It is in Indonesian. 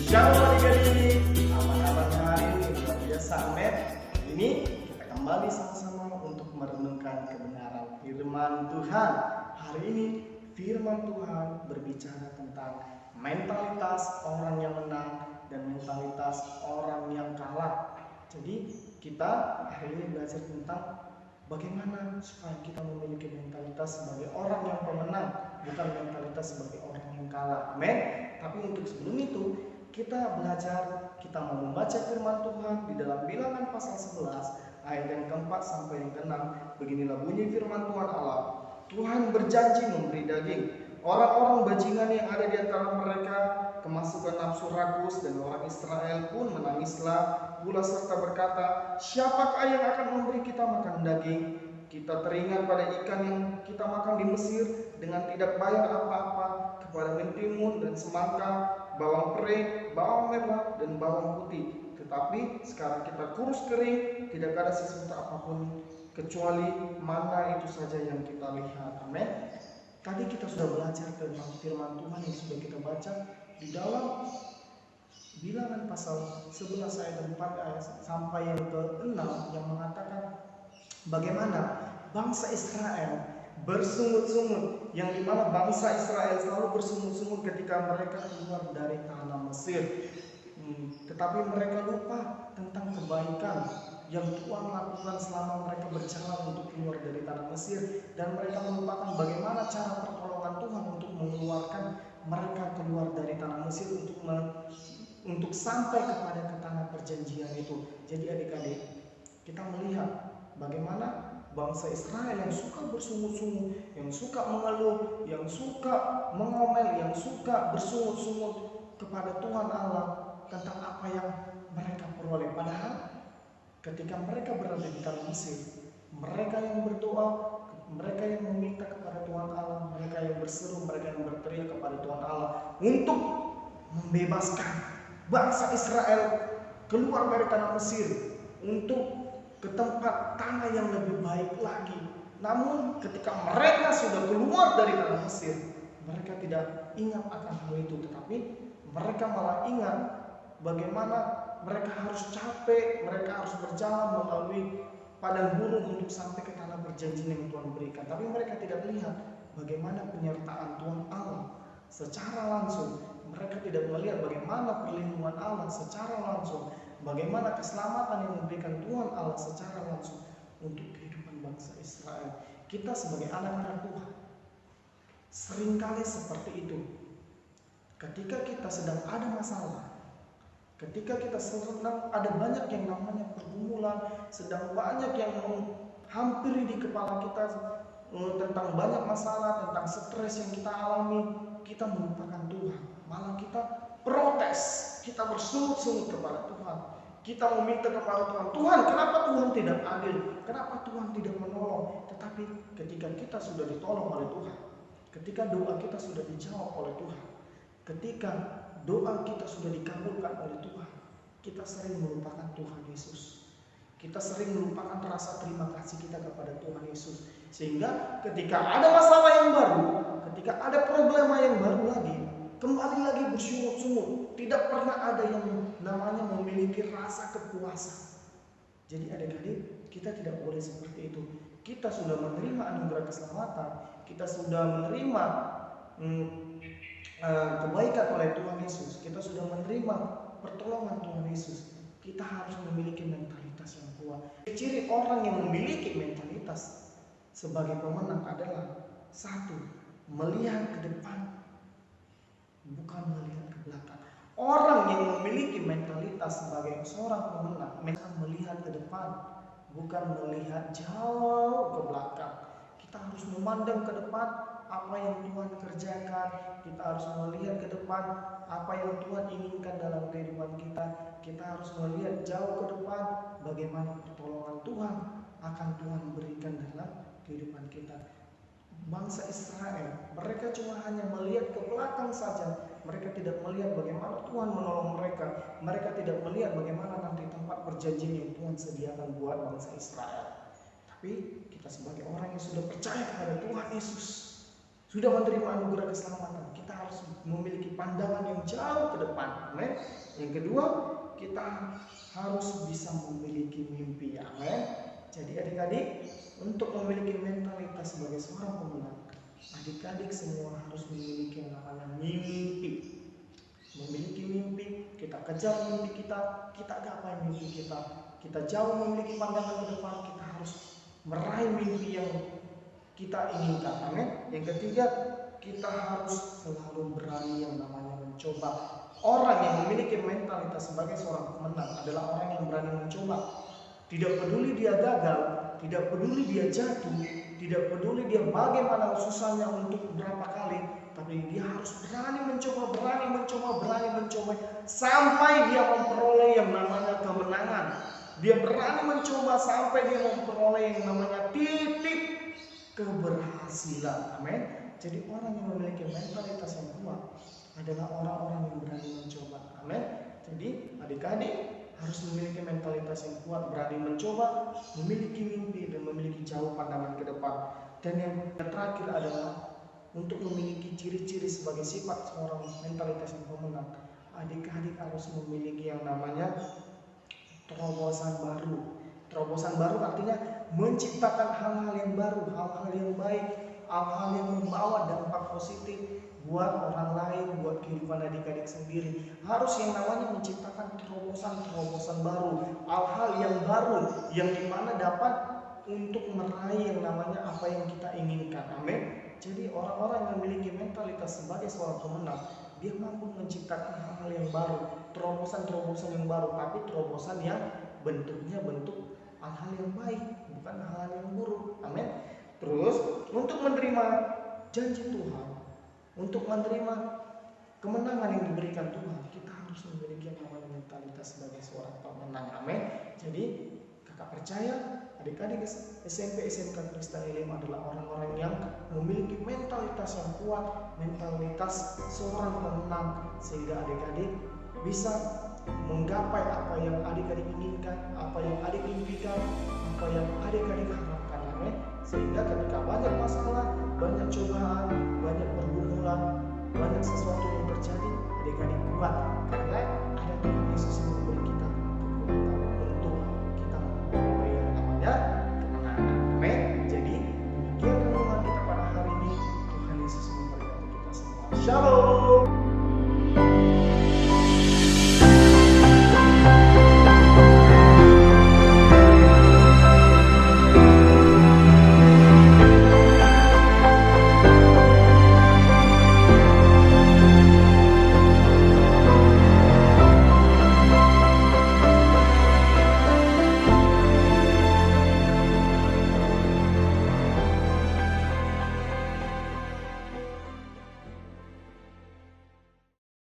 Shalom adik-adik, apa kabarnya hari ini? Luar biasa, amin. Ini kita kembali sama-sama untuk merenungkan kebenaran firman Tuhan. Hari ini firman Tuhan berbicara tentang mentalitas orang yang menang dan mentalitas orang yang kalah. Jadi kita hari ini belajar tentang bagaimana supaya kita memiliki mentalitas sebagai orang yang pemenang, bukan mentalitas sebagai orang yang kalah. Amin. Tapi untuk sebelum itu kita belajar, kita mau membaca firman Tuhan di dalam Bilangan pasal 11 ayat yang keempat sampai yang keenam. Beginilah bunyi firman Tuhan Allah. Tuhan berjanji memberi daging orang-orang bajingan yang ada di antara mereka kemasukan nafsu rakus, dan orang Israel pun menangislah pula serta berkata, siapakah yang akan memberi kita makan daging? Kita teringat pada ikan yang kita makan di Mesir dengan tidak bayar apa-apa, kepada mentimun dan semangka, bawang pering, bawang merah, dan bawang putih. Tetapi sekarang kita kurus kering, tidak ada sesuatu apapun kecuali mana itu saja yang kita lihat. Amin. Tadi kita sudah belajar tentang firman Tuhan yang sudah kita baca di dalam Bilangan pasal 11 ayat 4 sampai yang ke-6 yang mengatakan bagaimana bangsa Israel bersungut-sungut, yang dimana bangsa Israel selalu bersungut-sungut ketika mereka keluar dari tanah Mesir. Tetapi mereka lupa tentang kebaikan yang Tuhan lakukan selama mereka berjalan untuk keluar dari tanah Mesir, dan mereka melupakan bagaimana cara pertolongan Tuhan untuk mengeluarkan mereka keluar dari tanah Mesir untuk sampai kepada ke tanah perjanjian itu. Jadi adik-adik, kita melihat bagaimana bangsa Israel yang suka bersungut-sungut, yang suka mengeluh, yang suka mengomel, yang suka bersungut-sungut kepada Tuhan Allah tentang apa yang mereka peroleh. Padahal ketika mereka berada di tanah Mesir, mereka yang berdoa, mereka yang meminta kepada Tuhan Allah, mereka yang berseru, mereka yang berteriak kepada Tuhan Allah untuk membebaskan bangsa Israel keluar dari tanah Mesir untuk ke tempat tanah yang lebih baik lagi. Namun ketika mereka sudah keluar dari tanah Mesir, mereka tidak ingat akan hal itu, tetapi mereka malah ingat bagaimana mereka harus capek, mereka harus berjalan melalui padang gurun untuk sampai ke tanah perjanjian yang Tuhan berikan. Tapi mereka tidak melihat bagaimana penyertaan Tuhan Allah secara langsung. Mereka tidak melihat bagaimana perlindungan Allah secara langsung, bagaimana keselamatan yang diberikan Tuhan Allah secara langsung untuk kehidupan bangsa Israel. Kita sebagai anak-anak Tuhan seringkali seperti itu. Ketika kita sedang ada masalah, ketika kita sedang ada banyak yang namanya pergumulan, sedang banyak yang menghampiri di kepala kita tentang banyak masalah, tentang stres yang kita alami, kita melupakan Tuhan. Malah kita protes, kita bersungut-sungut kepada Tuhan. Kita meminta kepada Tuhan, Tuhan kenapa Tuhan tidak adil? Kenapa Tuhan tidak menolong? Tetapi ketika kita sudah ditolong oleh Tuhan, ketika doa kita sudah dijawab oleh Tuhan, ketika doa kita sudah dikabulkan oleh Tuhan, kita sering melupakan Tuhan Yesus. Kita sering melupakan rasa terima kasih kita kepada Tuhan Yesus. Sehingga ketika ada masalah yang baru, ketika ada problema yang baru lagi, kembali lagi bersungut-sungut. Tidak pernah ada yang namanya memiliki rasa kepuasan. Jadi adik-adik, kita tidak boleh seperti itu. Kita sudah menerima anugerah keselamatan, kita sudah menerima kebaikan oleh Tuhan Yesus, kita sudah menerima pertolongan Tuhan Yesus. Kita harus memiliki mentalitas yang kuat. Ciri orang yang memiliki mentalitas sebagai pemenang adalah satu, melihat ke depan, bukan melihat ke belakang. Orang yang memiliki mentalitas sebagai seorang pemenang melihat ke depan, bukan melihat jauh ke belakang. Kita harus memandang ke depan apa yang Tuhan kerjakan. Kita harus melihat ke depan apa yang Tuhan inginkan dalam kehidupan kita. Kita harus melihat jauh ke depan bagaimana pertolongan Tuhan akan Tuhan berikan dalam kehidupan kita. Bangsa Israel, mereka cuma hanya melihat ke belakang saja. Mereka tidak melihat bagaimana Tuhan menolong mereka. Mereka tidak melihat bagaimana nanti tempat perjanjian yang Tuhan sediakan buat bangsa Israel. Tapi kita sebagai orang yang sudah percaya kepada Tuhan Yesus, sudah menerima anugerah keselamatan, kita harus memiliki pandangan yang jauh ke depan. Amin. Yang kedua, kita harus bisa memiliki mimpi. Amin. Jadi adik-adik, untuk memiliki mentalitas sebagai seorang pemenang, adik-adik semua harus memiliki yang namanya mimpi. Memiliki mimpi, kita kejar mimpi kita gapai mimpi kita jauh memiliki pandangan ke depan, kita harus meraih mimpi yang kita inginkan. Amin. Yang ketiga, kita harus selalu berani yang namanya mencoba. Orang yang memiliki mentalitas sebagai seorang pemenang adalah orang yang berani mencoba. Tidak peduli dia gagal, tidak peduli dia jatuh, tidak peduli dia bagaimana susahnya untuk berapa kali, tapi dia harus berani mencoba sampai dia memperoleh yang namanya kemenangan. Dia berani mencoba sampai dia memperoleh yang namanya titik keberhasilan. Amin. Jadi orang yang memiliki mentalitas yang kuat adalah orang-orang yang berani mencoba. Amin. Jadi adik-adik harus memiliki mentalitas yang kuat, berani mencoba, memiliki mimpi dan memiliki jauh pandangan ke depan. Dan yang terakhir adalah untuk memiliki ciri-ciri sebagai sifat seorang mentalitas yang pemenang. Adik-adik harus memiliki yang namanya terobosan baru. Terobosan baru artinya menciptakan hal-hal yang baru, hal-hal yang baik, hal-hal yang membawa dampak positif buat orang lain, buat kehidupan adik-adik sendiri. Harus yang namanya menciptakan terobosan baru, hal-hal yang baru yang dimana dapat untuk meraih yang namanya apa yang kita inginkan. Amin. Jadi orang-orang yang memiliki mentalitas sebagai seorang pemenang, dia mampu menciptakan hal-hal yang baru, terobosan yang baru, tapi terobosan yang bentuknya bentuk hal-hal yang baik, bukan hal-hal yang buruk. Amin. Terus untuk menerima janji Tuhan, untuk menerima kemenangan yang diberikan Tuhan, kita harus memiliki yang namanya mentalitas sebagai seorang pemenang. Amin. Jadi kakak percaya adik-adik SMP SMK Kristen Elim adalah orang-orang yang memiliki mentalitas yang kuat, mentalitas seorang pemenang, sehingga adik-adik bisa menggapai apa yang adik-adik inginkan, apa yang adik impikan, apa yang adik-adik harapkan. Amin. Sehingga ketika banyak masalah, banyak cobaan, banyak pergumulan, banyak sesuatu yang terjadi, adik-adik kuat karena